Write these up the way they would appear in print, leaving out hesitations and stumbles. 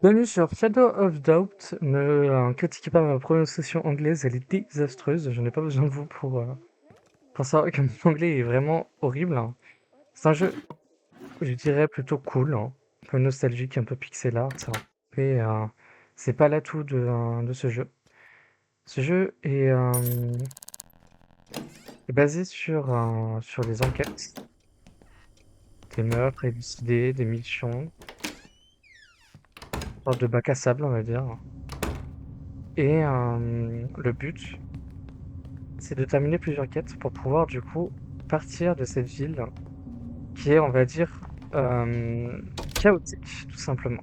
Bienvenue sur Shadow of Doubt. Ne critiquez pas ma prononciation anglaise, elle est désastreuse. Je n'ai pas besoin de vous pour savoir que mon anglais est vraiment horrible, hein. C'est un jeu, je dirais, plutôt cool, hein, un peu nostalgique, un peu pixel art, hein. Et c'est pas l'atout de ce jeu. Ce jeu est basé sur les enquêtes, des meurtres élucidés, des missions, une sorte de bac à sable, on va dire. Et le but, c'est de terminer plusieurs quêtes pour pouvoir du coup partir de cette ville qui est, on va dire, chaotique, tout simplement.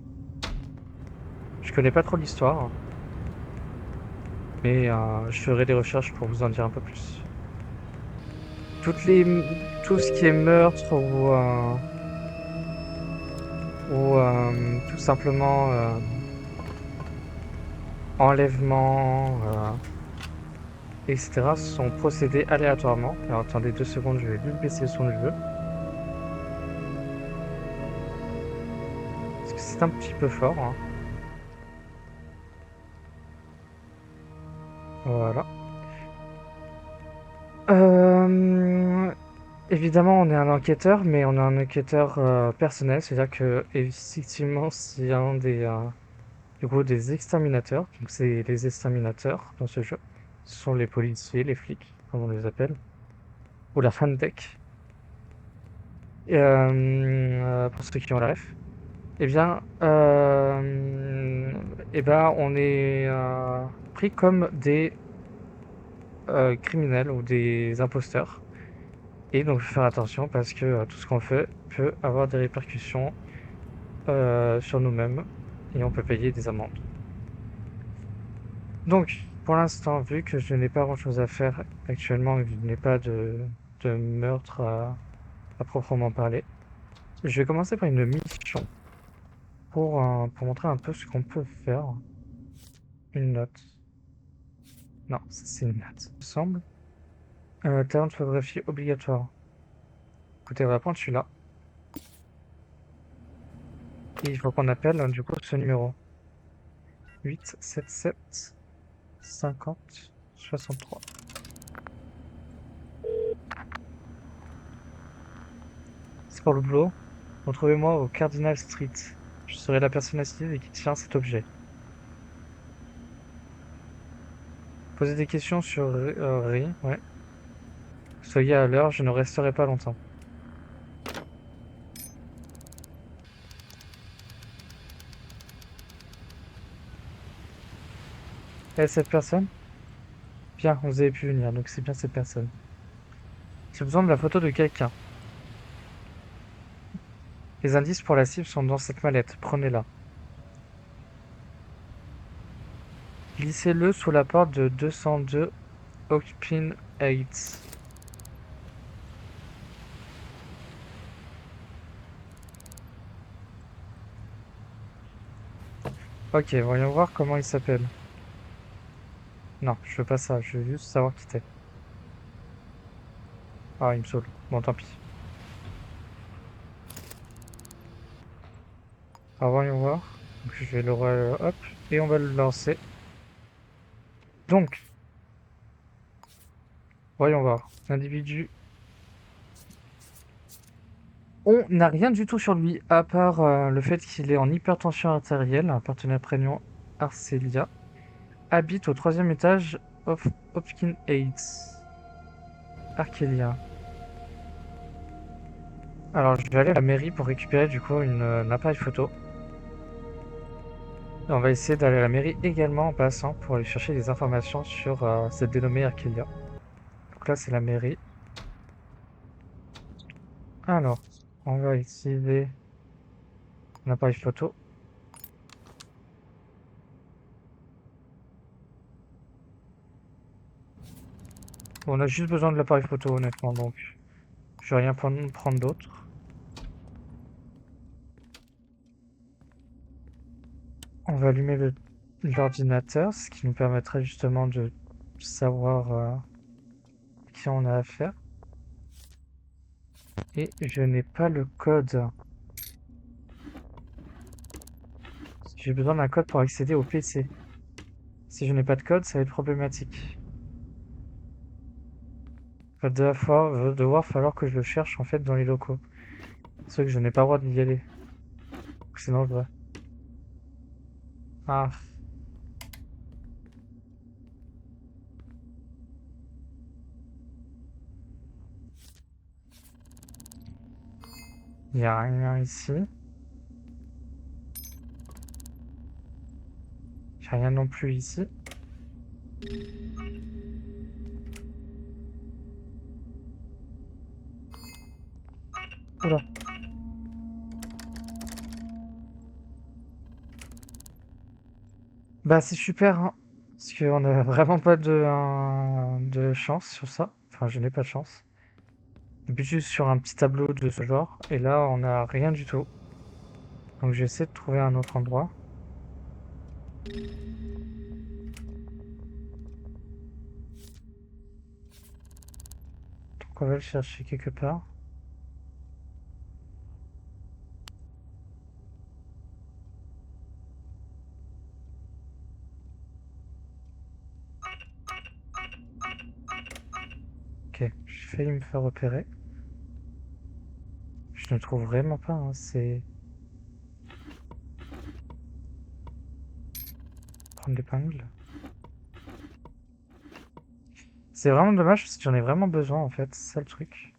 Je connais pas trop l'histoire, hein, mais je ferai des recherches pour vous en dire un peu plus. Tout ce qui est meurtre ou tout simplement enlèvement, etc. sont procédés aléatoirement. Alors attendez 2 secondes, je vais juste baisser le son du jeu. Parce que c'est un petit peu fort, hein. Voilà. Euh, Évidemment, on est un enquêteur, mais on est un enquêteur personnel, c'est-à-dire que effectivement, c'est un du coup, des exterminateurs. Donc, c'est les exterminateurs dans ce jeu. Ce sont les policiers, les flics, comme on les appelle, ou la Fantech. Pour ceux qui ont la ref. Eh bien, on est pris comme des criminels ou des imposteurs. Et donc, il faut faire attention parce que tout ce qu'on fait peut avoir des répercussions sur nous-mêmes et on peut payer des amendes. Donc, pour l'instant, vu que je n'ai pas grand-chose à faire actuellement et que je n'ai pas de meurtre à proprement parler, je vais commencer par une mission pour montrer un peu ce qu'on peut faire. Une note. Non, ça c'est une note, il me semble. Talent de photographie obligatoire. Écoutez, on va prendre celui-là. Et il faut qu'on appelle du coup ce numéro. 877 50 63. C'est pour le boulot. Retrouvez-moi au Cardinal Street. Je serai la personne assise et qui tient cet objet. Posez des questions sur Ri, ouais. Soyez à l'heure, je ne resterai pas longtemps. Et cette personne? Bien, vous avez pu venir, donc c'est bien cette personne. J'ai besoin de la photo de quelqu'un. Les indices pour la cible sont dans cette mallette, prenez-la. Glissez-le sous la porte de 202 Oakpin Heights. Ok, voyons voir comment il s'appelle. Non, je veux pas ça, je veux juste savoir qui t'es. Ah, il me saoule. Bon, tant pis. Alors, voyons voir. Donc, je vais hop, et on va le lancer. Donc, voyons voir. L'individu. On n'a rien du tout sur lui, à part le fait qu'il est en hypertension artérielle, un partenaire prénom Arcelia. Habite au 3e étage of Hopkins Heights. Arcelia. Alors, je vais aller à la mairie pour récupérer du coup un appareil photo. Et on va essayer d'aller à la mairie également en passant pour aller chercher des informations sur cette dénommée Arkelia. Donc là, c'est la mairie. Alors, on va utiliser un appareil photo. Bon, on a juste besoin de l'appareil photo, honnêtement, donc je vais rien prendre d'autre. On va allumer l'ordinateur, ce qui nous permettra justement de savoir qui on a affaire. Et je n'ai pas le code. J'ai besoin d'un code pour accéder au PC. Si je n'ai pas de code, ça va être problématique. Va devoir falloir que je le cherche en fait dans les locaux. Sauf que je n'ai pas le droit d'y aller. C'est dangereux. Ah, il n'y a rien ici. Il n'y a rien non plus ici. Oula. Bah c'est super, hein, parce qu'on n'a vraiment pas de chance sur ça. Enfin, je n'ai pas de chance. Juste sur un petit tableau de ce genre, et là on n'a rien du tout. Donc j'essaie de trouver un autre endroit. Donc on va le chercher quelque part. Ok, j'ai failli me faire repérer. Je ne trouve vraiment pas, hein, c'est... Prendre l'épingle. C'est vraiment dommage parce que j'en ai vraiment besoin en fait, c'est ça le truc.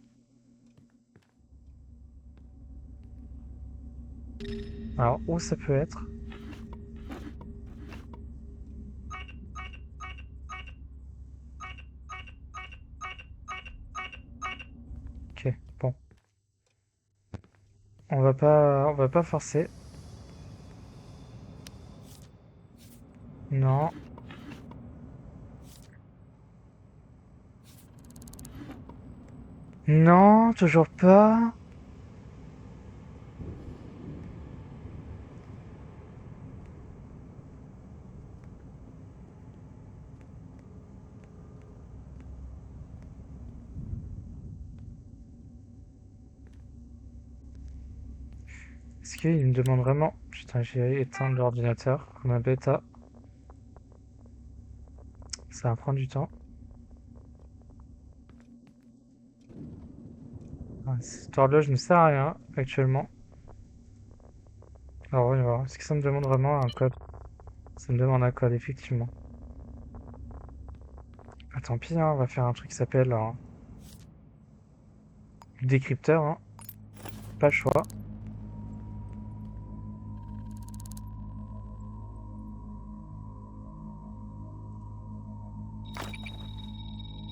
Alors, où ça peut être? Ok, bon. On va pas forcer. Non. Non, toujours pas. Est-ce qu'il me demande vraiment... Putain, j'ai éteint l'ordinateur comme un bêta. Ça va prendre du temps. Ah, cette horloge ne sert à rien actuellement. Alors, on va voir. Est-ce que ça me demande vraiment un code? Ça me demande un code, effectivement. Ah, tant pis, hein, on va faire un truc qui s'appelle un décrypteur, hein. Pas le choix.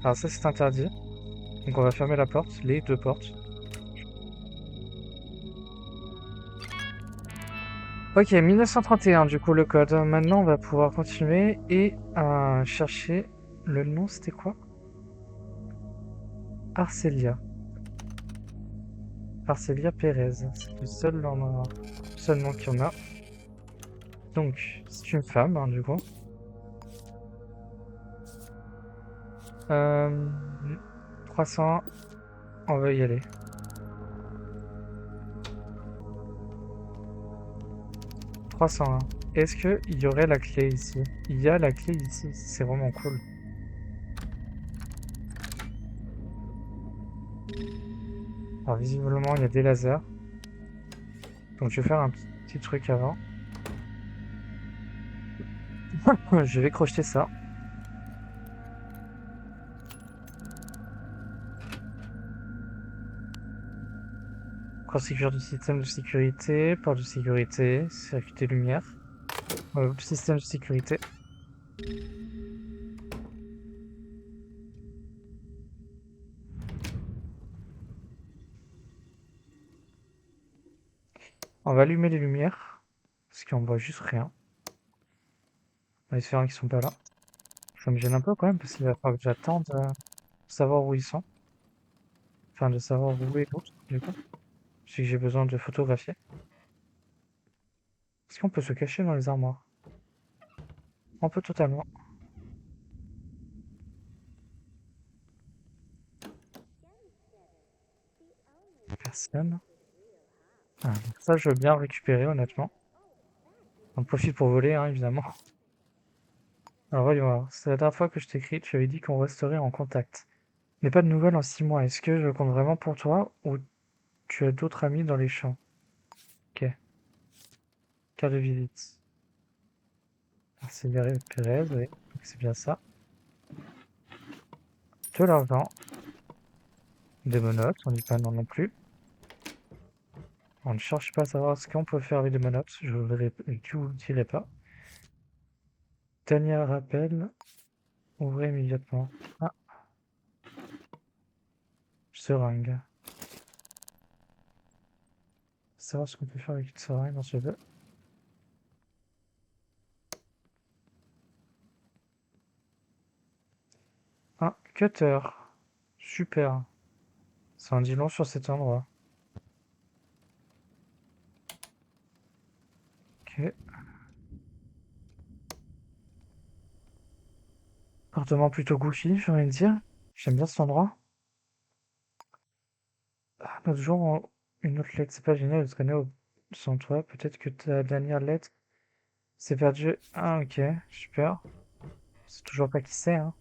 Alors ça, c'est interdit. Donc on va fermer la porte, les deux portes. Ok, 1931 du coup le code. Maintenant on va pouvoir continuer et chercher... Le nom c'était quoi? Arcelia. Arcelia Perez. C'est le seul nom qu'il y en a. Donc, c'est une femme, hein, du coup. Euh, 300, on va y aller. 301. Est-ce qu'il y aurait la clé ici? Il y a la clé ici, c'est vraiment cool. Alors visiblement, il y a des lasers. Donc je vais faire un petit truc avant. Je vais crocheter ça. Configure du système de sécurité, porte de sécurité, circuit des lumières. Système de sécurité. On va allumer les lumières, parce qu'on voit juste rien. En espérant qu'ils sont pas là. Ça me gêne un peu quand même, parce qu'il va falloir que j'attende de savoir où ils sont. Enfin, de savoir où est l'autre, du coup. Parce que j'ai besoin de photographier. Est-ce qu'on peut se cacher dans les armoires? On peut totalement. Personne. Ah, ça, je veux bien le récupérer, honnêtement. On profite pour voler, hein, évidemment. Alors voyons voir. C'est la dernière fois que je t'écris, tu avais dit qu'on resterait en contact. Mais pas de nouvelles en 6 mois. Est-ce que je compte vraiment pour toi ou tu as d'autres amis dans les champs? Ok. Carte de visite. C'est Pérez, oui. Donc c'est bien ça. De l'argent. Des menottes, on dit pas non non plus. On ne cherche pas à savoir ce qu'on peut faire avec des menottes. Je vous le dirai pas. Dernier rappel. Ouvrez immédiatement. Ah, seringue. Savoir ce qu'on peut faire avec une seringue dans ce jeu. Un cutter. Super. Ça en dit long sur cet endroit. Ok. Appartement plutôt goofy, j'ai envie de dire. J'aime bien cet endroit. Ah, l'autre jour, une autre lettre. C'est pas génial de traîner sans toi. Peut-être que ta dernière lettre s'est perdue. Ah, ok. Super. C'est toujours pas qui c'est, hein.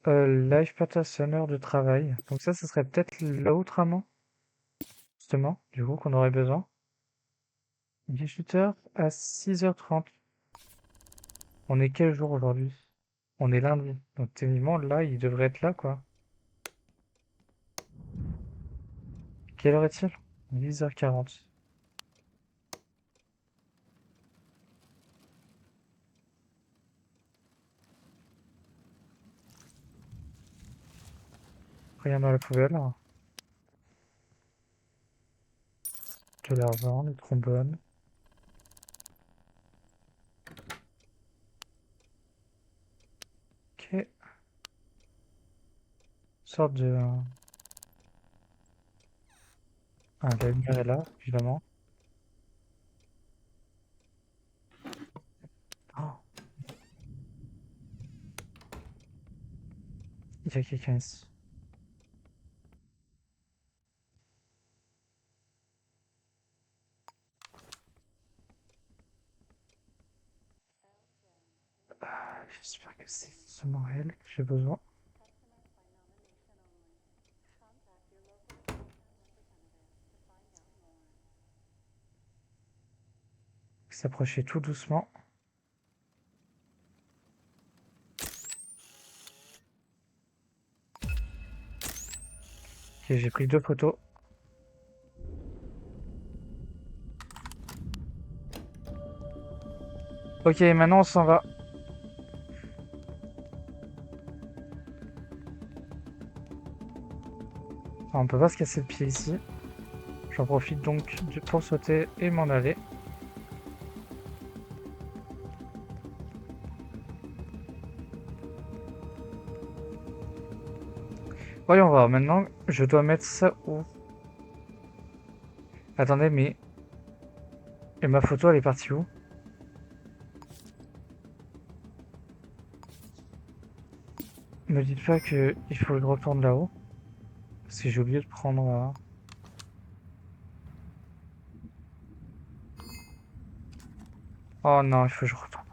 Life Pattern, heure de travail. Donc ça serait peut-être l'autre amant, justement, du coup, qu'on aurait besoin. 18h à 6h30. On est quel jour aujourd'hui? On est lundi. Donc techniquement, là, il devrait être là, quoi. Quelle heure est-il? 10h40. Rien dans la poubelle, hein. De l'argent, des trombones. Ok. Sorte de... Ah, la lumière est là, évidemment. Oh, il y a quelqu'un ici. J'espère que c'est seulement elle que j'ai besoin. S'approcher tout doucement. Ok, j'ai pris 2 photos. Ok, maintenant on s'en va. Enfin, on peut pas se casser le pied ici. J'en profite donc pour sauter et m'en aller. Voyons voir, maintenant je dois mettre ça où? Attendez, mais... Et ma photo elle est partie où? Me dites pas que il faut que je retourne là-haut. Parce que j'ai oublié de prendre... Oh non, il faut que je retourne.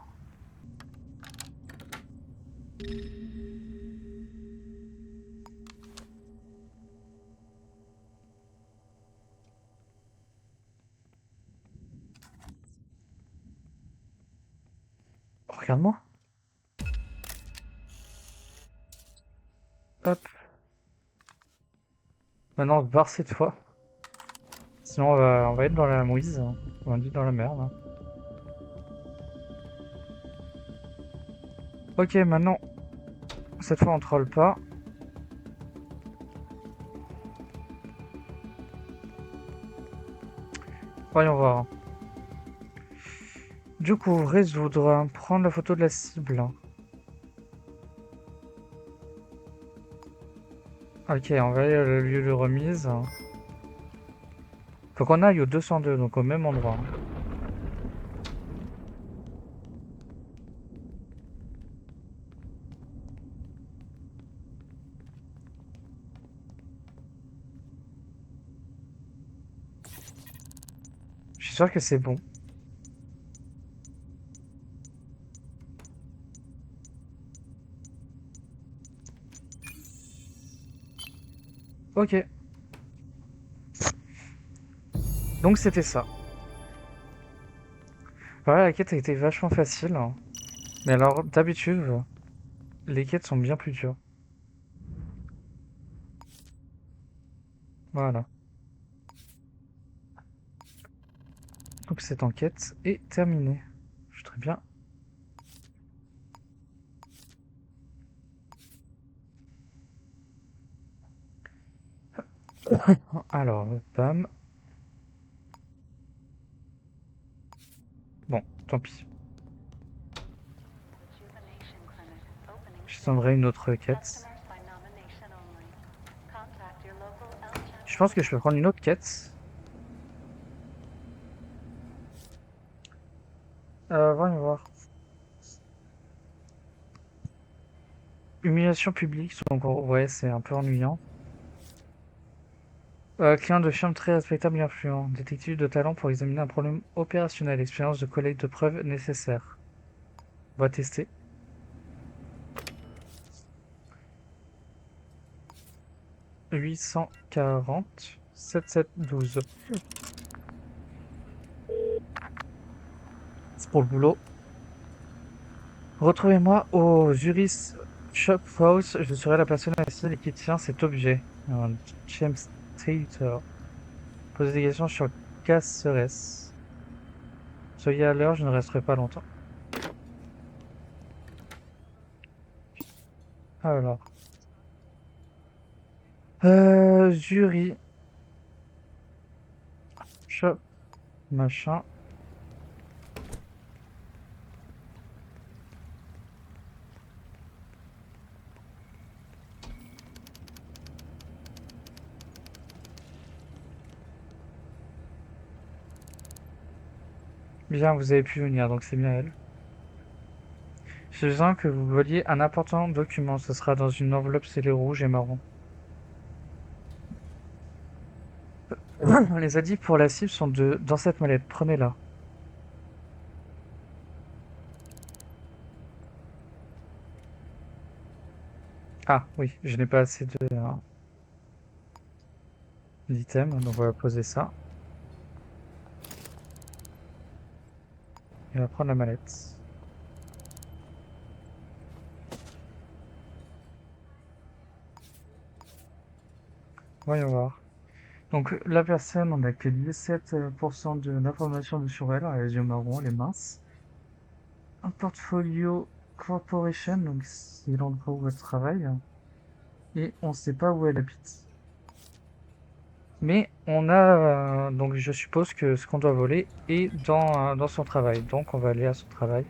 Oh, regarde-moi. Hop. Maintenant on se barre cette fois. Sinon on va être dans la mouise. Hein. On va être dans la merde. Hein. Ok, maintenant... Cette fois on troll pas. Voyons voir. Du coup, résoudre. Prendre la photo de la cible. Ok, on va aller au lieu de remise. Faut qu'on aille au 202, donc au même endroit. sûr que c'est bon. Ok. Donc c'était ça. Voilà, la quête a été vachement facile, hein. Mais alors, d'habitude, les quêtes sont bien plus dures. Voilà. Donc cette enquête est terminée. Je suis très bien. Alors, bam. Bon, tant pis. Je tendrai une autre quête. Je pense que je peux prendre une autre quête. Voyons voir. Humiliation publique, donc ouais, c'est un peu ennuyant. Client de firme très respectable et influent. Détective de talent pour examiner un problème opérationnel. Expérience de collecte de preuves nécessaires. On va tester. 840 7712. C'est pour le boulot. Retrouvez-moi au Juris Shop House. Je serai la personne assise qui tient cet objet. James Taylor. Posez des questions sur Caceres. Soyez à l'heure, je ne resterai pas longtemps. Alors. Jury. Shop. Machin. Bien, vous avez pu venir, donc c'est bien elle. J'ai besoin que vous voliez un important document. Ce sera dans une enveloppe scellée rouge et marron. Les adits pour la cible sont dans cette mallette. Prenez-la. Ah oui, je n'ai pas assez d'items, donc on va poser ça. Et on va prendre la mallette. Voyons voir. Donc la personne, on a que 17% de l'information sur elle, elle a les yeux marrons, elle est mince. Un portfolio corporation, donc c'est l'endroit où elle travaille. Et on ne sait pas où elle habite. Mais on a, donc je suppose que ce qu'on doit voler est dans son travail. Donc on va aller à son travail.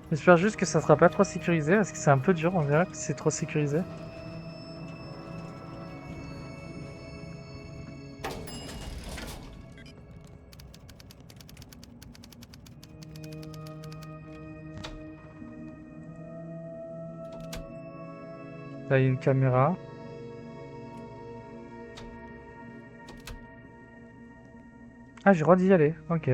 J'espère juste que ça sera pas trop sécurisé, parce que c'est un peu dur, on verra que c'est trop sécurisé. Là, il y a une caméra. Ah, j'ai le droit d'y aller, ok.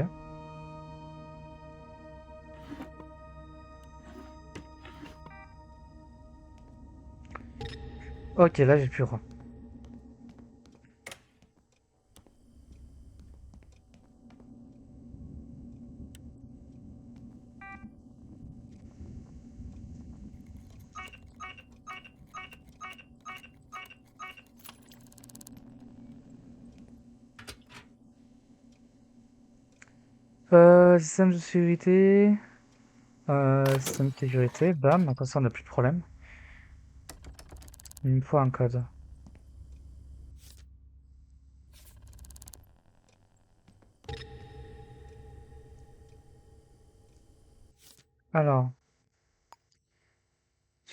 Ok, là j'ai plus le droit. Système de sécurité. Système de sécurité, bam, après ça on n'a plus de problème. Il me faut un code. Alors,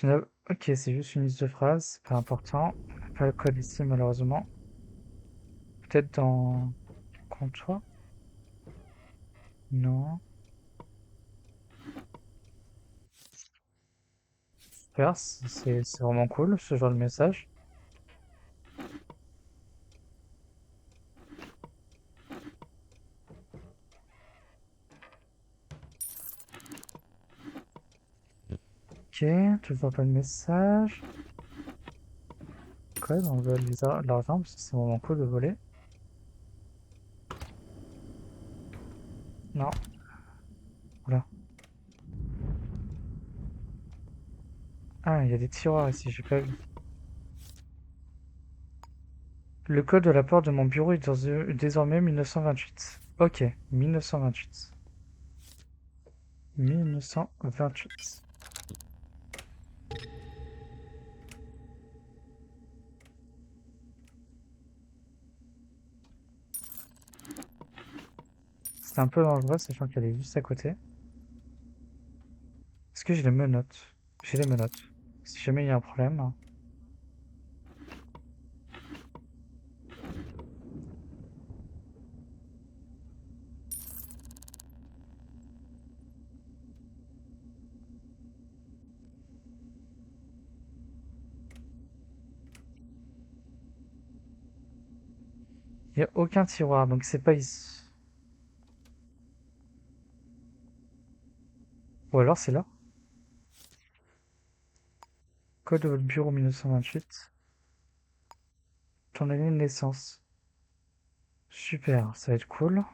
ok, c'est juste une liste de phrases, c'est pas important. Pas le code ici malheureusement. Peut-être dans comptoir? Non. Super, c'est vraiment cool ce genre de message. Ok, tu vois pas le message. Quoi, on veut l'argent parce que c'est vraiment cool de voler. Non, voilà. Ah, il y a des tiroirs ici, j'ai pas vu. Le code de la porte de mon bureau est désormais 1928. Ok, 1928. 1928. C'est un peu dangereux, sachant qu'elle est juste à côté. Est-ce que j'ai les menottes? J'ai les menottes. Si jamais il y a un problème. Il n'y a aucun tiroir, donc c'est pas ici. Ou alors c'est là. Code de votre bureau 1928. Ton année de naissance. Super, ça va être cool.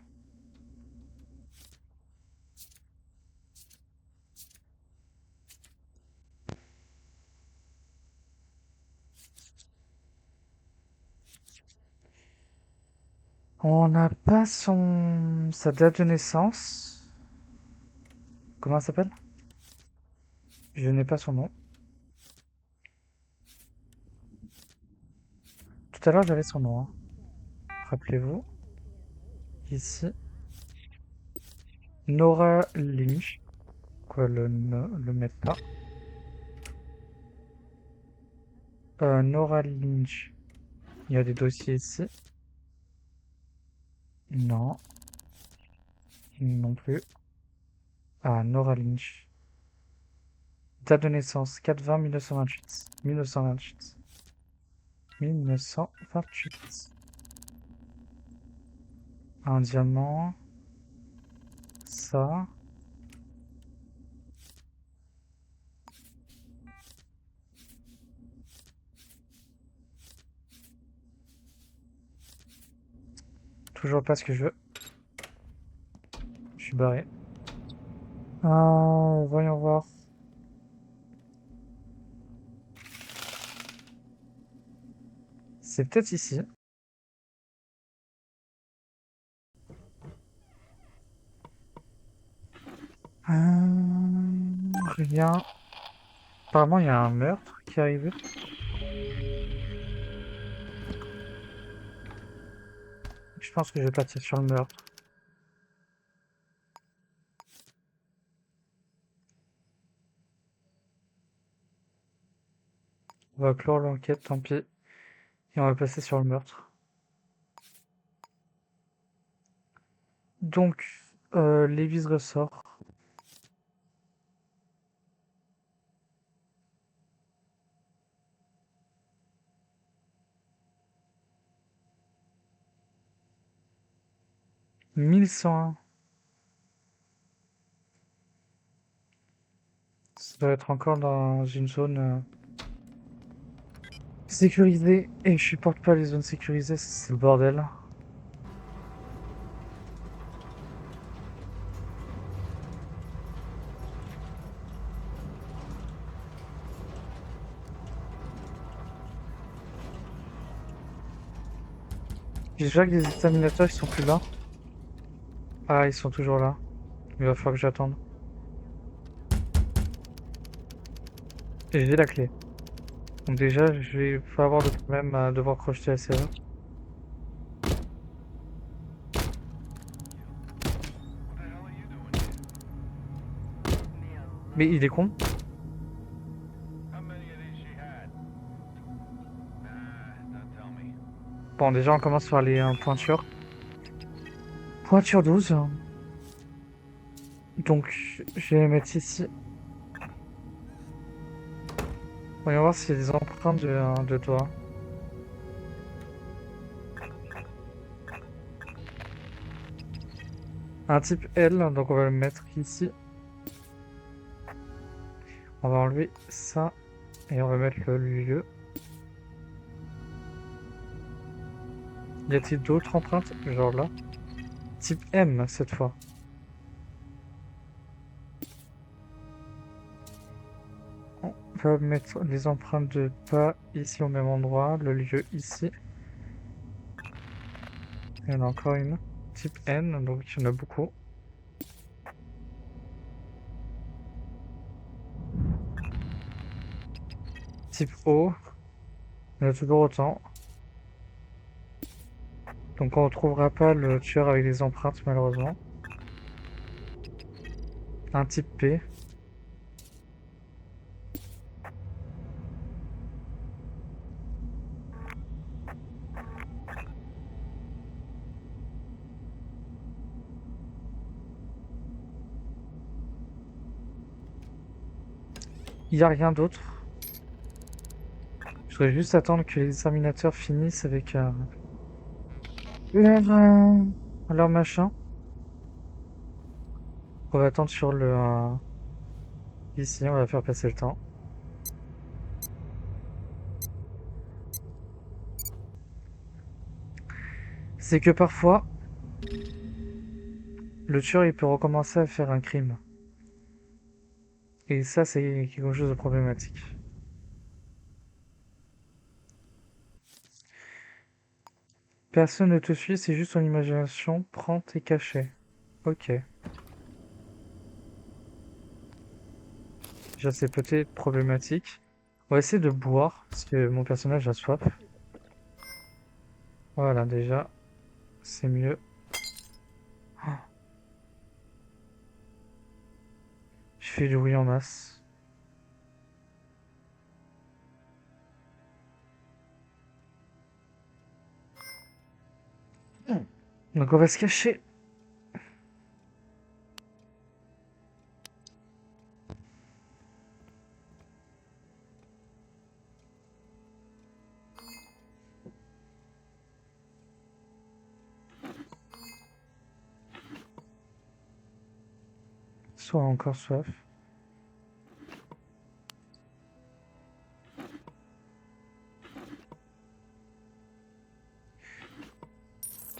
On n'a pas sa date de naissance. Comment elle s'appelle? Je n'ai pas son nom. Tout à l'heure j'avais son nom, hein. Rappelez-vous. Ici. Nora Lynch. Quoi, le mettre là. Nora Lynch. Il y a des dossiers ici. Non, non plus. Ah, Nora Lynch. Date de naissance 4/20/1928. 1928. 1928. Un diamant. Ça. Toujours pas ce que je veux. Je suis barré. Ah, voyons voir. C'est peut-être ici. Rien. Apparemment, il y a un meurtre qui est arrivé. Je pense que je vais partir sur le meurtre. On va clore l'enquête, tant pis. Et on va passer sur le meurtre. Donc, Lévis ressort. « 1101 ». Ça doit être encore dans une zone sécurisée. Et je supporte pas les zones sécurisées, c'est le bordel. Déjà que les examinateurs ils sont plus là. Ah, ils sont toujours là. Il va falloir que j'attende. Et j'ai la clé. Donc déjà, je vais pas avoir de problème à devoir crocheter la serrure. Mais il est con. Bon, déjà, on commence par les pointures. Pointure 12. Donc, je vais les mettre ici. Voyons voir s'il y a des empreintes de toi. Un type L, donc on va le mettre ici. On va enlever ça et on va mettre le lieu. Y a-t-il d'autres empreintes? Genre là. Type M cette fois. On va mettre les empreintes de pas ici au même endroit, le lieu ici. Il y en a encore une. Type N, donc il y en a beaucoup. Type O, il y en a toujours autant. Donc on ne retrouvera pas le tueur avec les empreintes malheureusement. Un type P. Il n'y a rien d'autre. Je voudrais juste attendre que les examinateurs finissent avec leur machin. On va attendre sur le... ici, on va faire passer le temps. C'est que parfois, le tueur il peut recommencer à faire un crime. Et ça, c'est quelque chose de problématique. Personne ne te suit, c'est juste ton imagination. Prends tes cachets. Ok. Déjà, c'est peut-être problématique. On va essayer de boire, parce que mon personnage a soif. Voilà, déjà, c'est mieux. Ah, je fais du bruit en masse. Donc on va se cacher. Soit encore soif.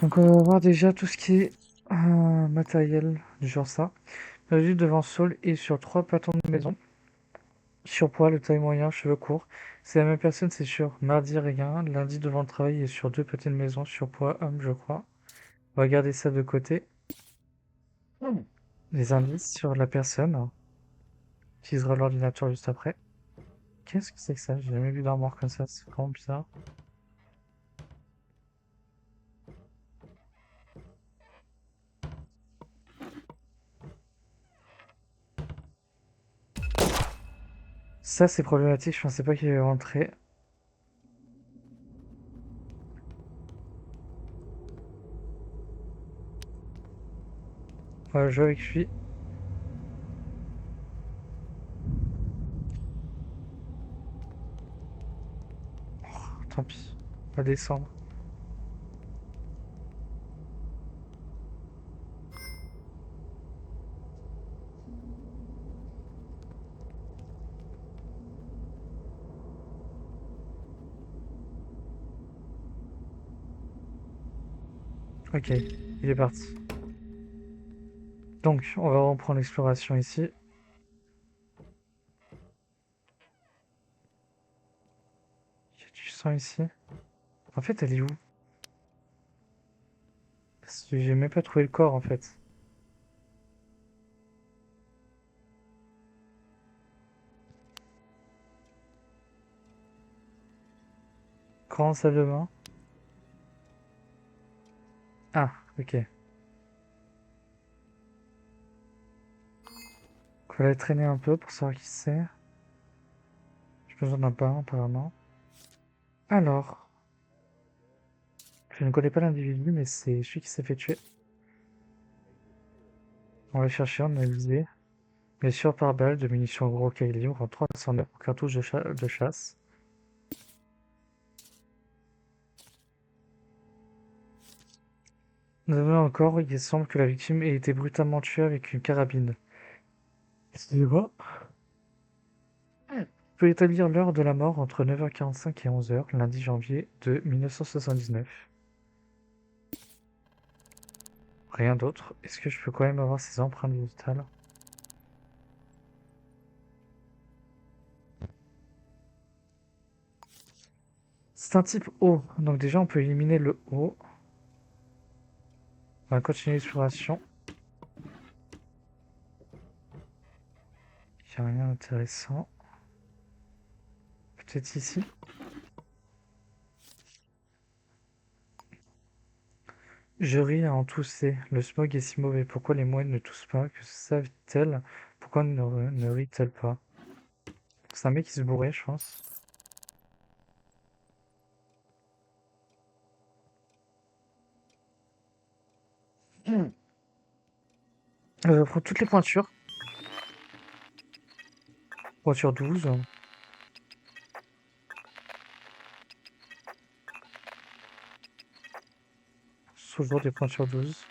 Donc on va voir déjà tout ce qui est matériel du genre ça. Perdu devant Saul et sur 3 patons de maison. Surpoids, le taille moyen, cheveux courts. C'est la même personne, c'est sûr. Mardi, rien. Lundi, devant le travail et sur 2 pâtés de maison. Surpoids, homme, je crois. On va garder ça de côté. Les indices sur la personne. Utilisera l'ordinateur juste après. Qu'est-ce que c'est que ça? J'ai jamais vu d'armoire comme ça, c'est vraiment bizarre. Ça, c'est problématique, je pensais pas qu'il allait rentrer. On va jouer avec lui. Tant pis. On va descendre. Ok, il est parti. Donc, on va reprendre l'exploration ici. Il y a du sang ici. En fait, elle est où? Parce que j'ai même pas trouvé le corps, en fait. Grande salle de bain. Ah, ok. On va la traîner un peu pour savoir qui c'est. J'ai besoin d'un bain, apparemment. Alors, je ne connais pas l'individu, mais c'est celui qui s'est fait tuer. On va chercher, on a visé. Blessure par balle de munitions gros calibre en 309 pour cartouches de chasse. Nous avons encore, il semble que la victime ait été brutalement tuée avec une carabine. Excusez-moi. On peut établir l'heure de la mort entre 9h45 et 11h, lundi janvier de 1979. Rien d'autre. Est-ce que je peux quand même avoir ces empreintes digitales? C'est un type O, donc déjà on peut éliminer le O. On va continuer l'exploration. Il n'y a rien d'intéressant. Peut-être ici. Je ris à en tousser. Le smog est si mauvais. Pourquoi les mouettes ne toussent pas? Que savent-elles? Pourquoi ne rient-elles pas? C'est un mec qui se bourrait, je pense. Pour toutes les pointures. Pointure 12. Toujours des pointures 12.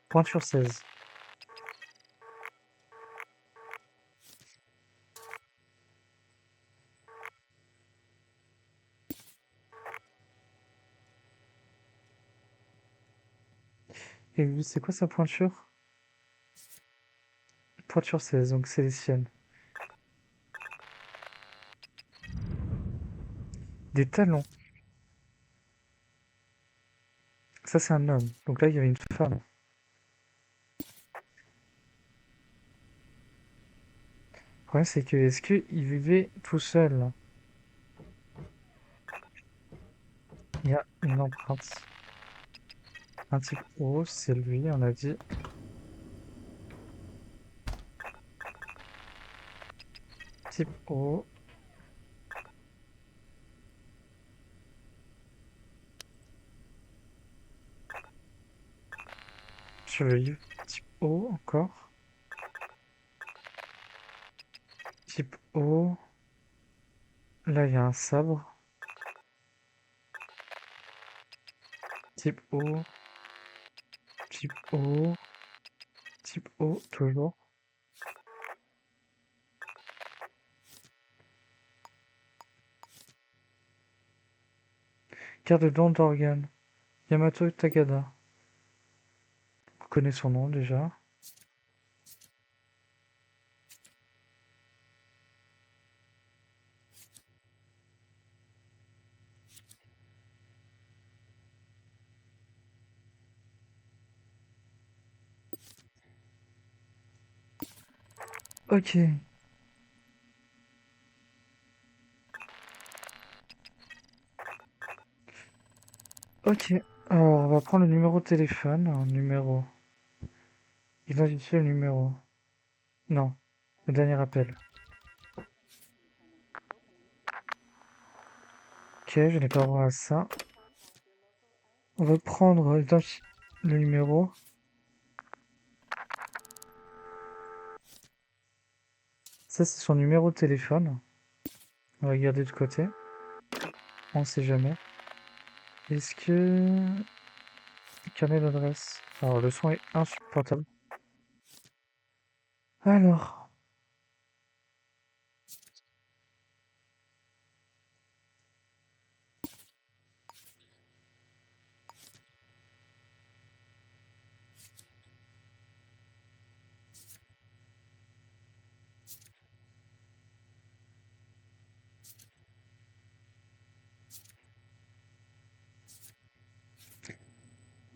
Pointure 16. Et lui, c'est quoi sa pointure? Pointure 16, donc c'est les siennes. Des talons. Ça, c'est un homme. Donc là, il y avait une femme. Le problème, c'est que, est-ce qu'il vivait tout seul là? Il y a une empreinte. Un type O, c'est lui, on a dit. Type O. Sur le livre. Type O, encore. Type O. Là, il y a un sabre. Type O. Type O. Type O, toujours. Carte de don d'organes. Yamato Takada. On connaît son nom déjà. Ok. Ok. Alors, on va prendre le numéro de téléphone. Un numéro. Identifier le numéro. Non. Le dernier appel. Ok, je n'ai pas droit à ça. On va prendre le numéro. Ça, c'est son numéro de téléphone. On va regarder de côté. On sait jamais. Est-ce que... Carnet d'adresse. Alors, le son est insupportable. Alors...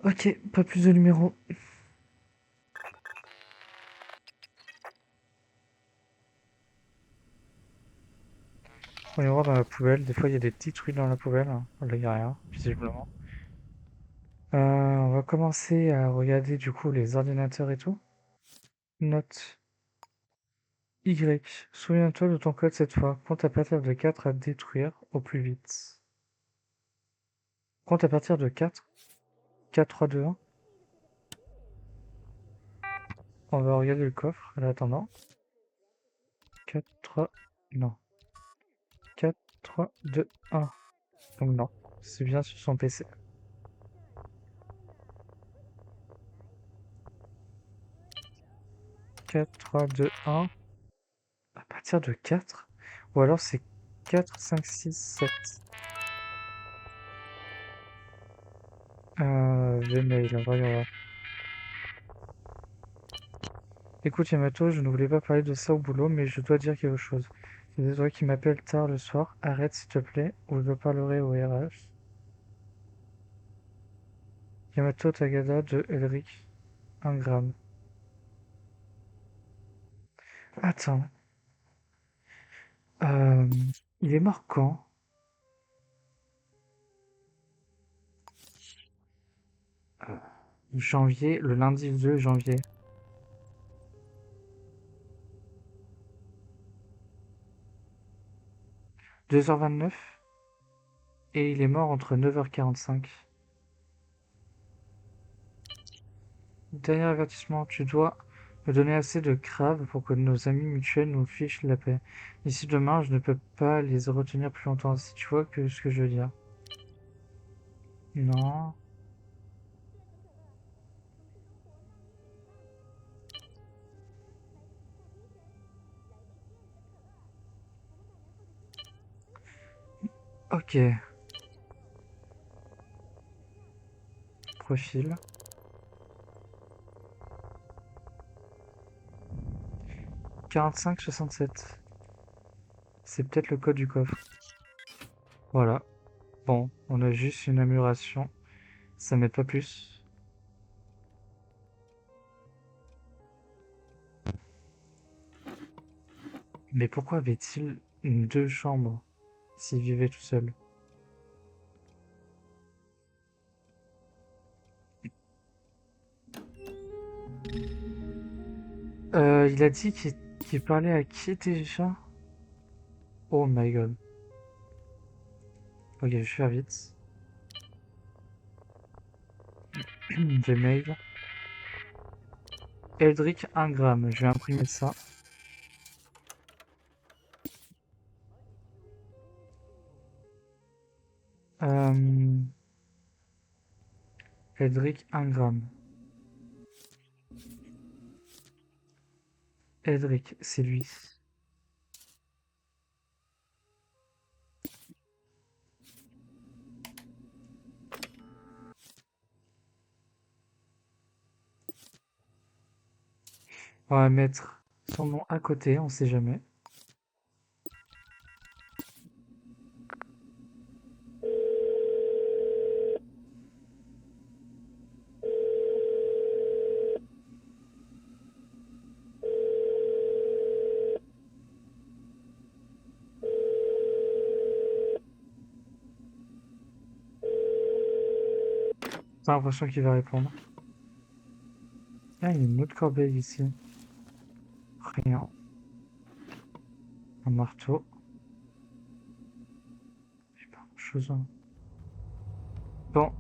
Ok, pas plus de numéros. On va voir dans la poubelle. Des fois, il y a des petits trucs dans la poubelle, hein. Là, il n'y a rien, visiblement. On va commencer à regarder du coup les ordinateurs et tout. Note Y. Souviens-toi de ton code cette fois. Compte à partir de 4 à détruire au plus vite. Compte à partir de 4. 4, 3, 2, 1. On va regarder le coffre en attendant. 4, 3, non. 4, 3, 2, 1. Donc non, c'est bien sur son PC. 4, 3, 2, 1. À partir de 4. Ou alors c'est 4, 5, 6, 7. Gmail, voyons voir. Écoute Yamato, je ne voulais pas parler de ça au boulot, mais je dois dire quelque chose. C'est désolé qui m'appelle tard le soir. Arrête s'il te plaît, ou je parlerai au RH. Yamato Tagada de Elric. 1 gramme. Attends. Euh, il est mort quand? Janvier, le lundi 2 janvier. 2h29. Et il est mort entre 9h45. Dernier avertissement, tu dois me donner assez de crabes pour que nos amis mutuels nous fichent la paix. D'ici demain, je ne peux pas les retenir plus longtemps, si tu vois ce que je veux dire. Non. Ok. Profil. 4567. C'est peut-être le code du coffre. Voilà. Bon, on a juste une amélioration. Ça m'aide pas plus. Mais pourquoi avait-il deux chambres s'il vivait tout seul? Il a dit qu'il parlait à qui déjà? Oh my god. Ok, je vais faire vite. Gmail. Eldrick 1 gramme. Je vais imprimer ça. Eldrick 1 gramme. Eldrick, c'est lui. On va mettre son nom à côté, on sait jamais. J'ai l'impression qu'il va répondre. Ah, il y a une autre corbeille ici. Rien. Un marteau. J'ai pas grand-chose. Bon.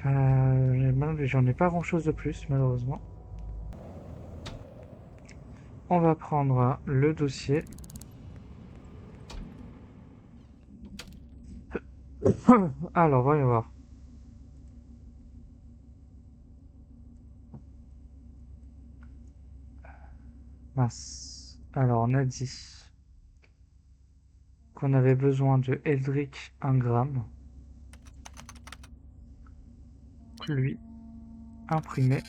J'en ai pas grand-chose de plus, malheureusement. On va prendre le dossier. Alors, voyons voir. Mince. Alors, on a dit qu'on avait besoin de Eldrick 1 gramme. Lui, imprimé.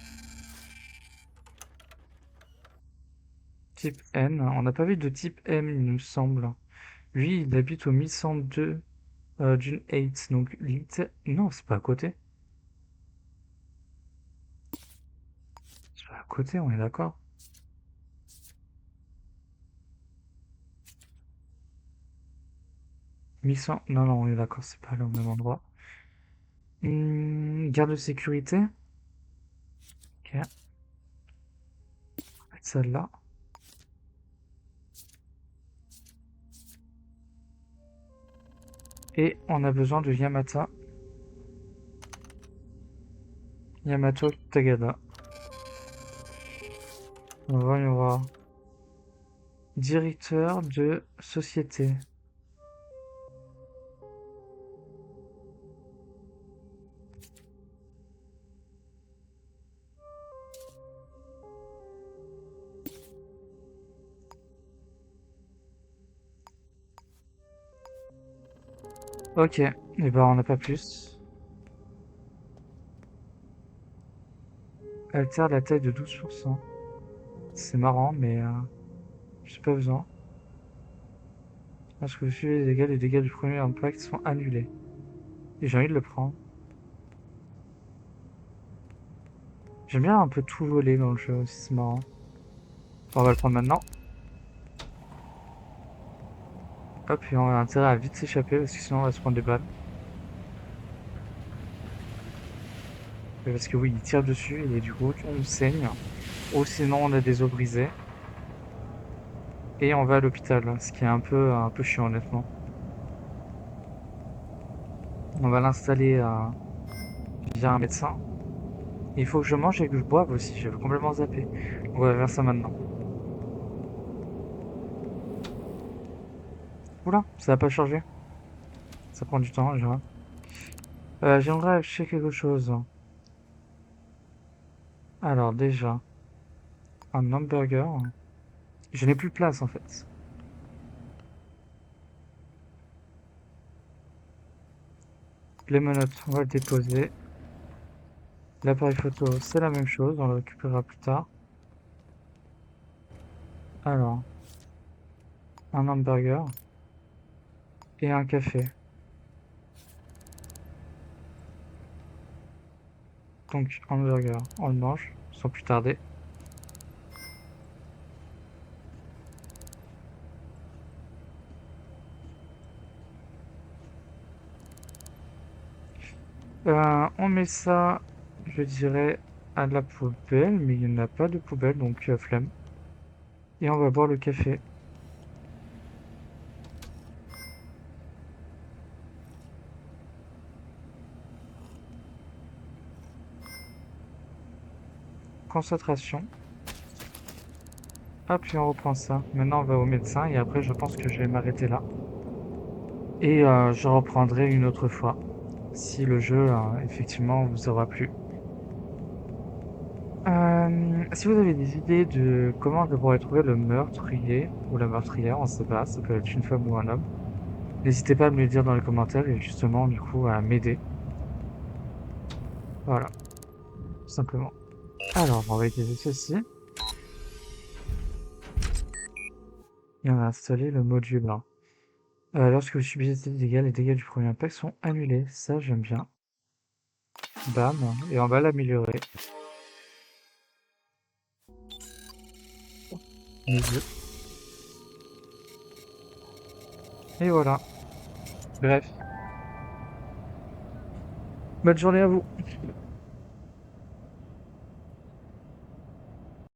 Type N. On n'a pas vu de type M, il me semble. Lui, il habite au 1102 d'une 8. Donc, non, c'est pas à côté. C'est pas à côté, on est d'accord. 1100. Non, non, on est d'accord, c'est pas là au même endroit. Garde de sécurité. Ok. On va mettre celle-là. Et on a besoin de Yamata Yamato Tagada. Voyons voir. Directeur de société. Ok, et ben on n'a pas plus. Altère la taille de 12%. C'est marrant, mais j'ai pas besoin. Parce que vous suivez les dégâts du premier impact sont annulés. Et j'ai envie de le prendre. J'aime bien un peu tout voler dans le jeu aussi, c'est marrant. On va le prendre maintenant. Hop, et on a intérêt à vite s'échapper parce que sinon on va se prendre des balles. Et parce que oui, il tire dessus et du coup on saigne. Ou sinon on a des os brisés. Et on va à l'hôpital, ce qui est un peu chiant honnêtement. On va l'installer via un médecin. Il faut que je mange et que je boive aussi, j'avais complètement zappé. On va faire ça maintenant. Oula, ça n'a pas chargé. Ça prend du temps, je vois. J'aimerais acheter quelque chose. Alors déjà, un hamburger. Je n'ai plus de place en fait. Les menottes, on va le déposer. L'appareil photo, c'est la même chose, on le récupérera plus tard. Alors, un hamburger et un café. Donc, hamburger, on le mange sans plus tarder. On met ça, je dirais, à la poubelle, mais il n'y en a pas de poubelle, donc flemme. Et on va boire le café. Concentration. Hop, puis on reprend ça. Maintenant, on va au médecin et après, je pense que je vais m'arrêter là. Et je reprendrai une autre fois, si le jeu, effectivement, vous aura plu. Si vous avez des idées de comment je pourrais trouver le meurtrier ou la meurtrière, on sait pas, ça peut être une femme ou un homme. N'hésitez pas à me le dire dans les commentaires et justement, du coup, à m'aider. Voilà, tout simplement. Alors, on va utiliser ceci. Et on va installer le module là. Lorsque vous subissez des dégâts, les dégâts du premier impact sont annulés. Ça, j'aime bien. Bam. Et on va l'améliorer. Milieu. Et voilà. Bref. Bonne journée à vous.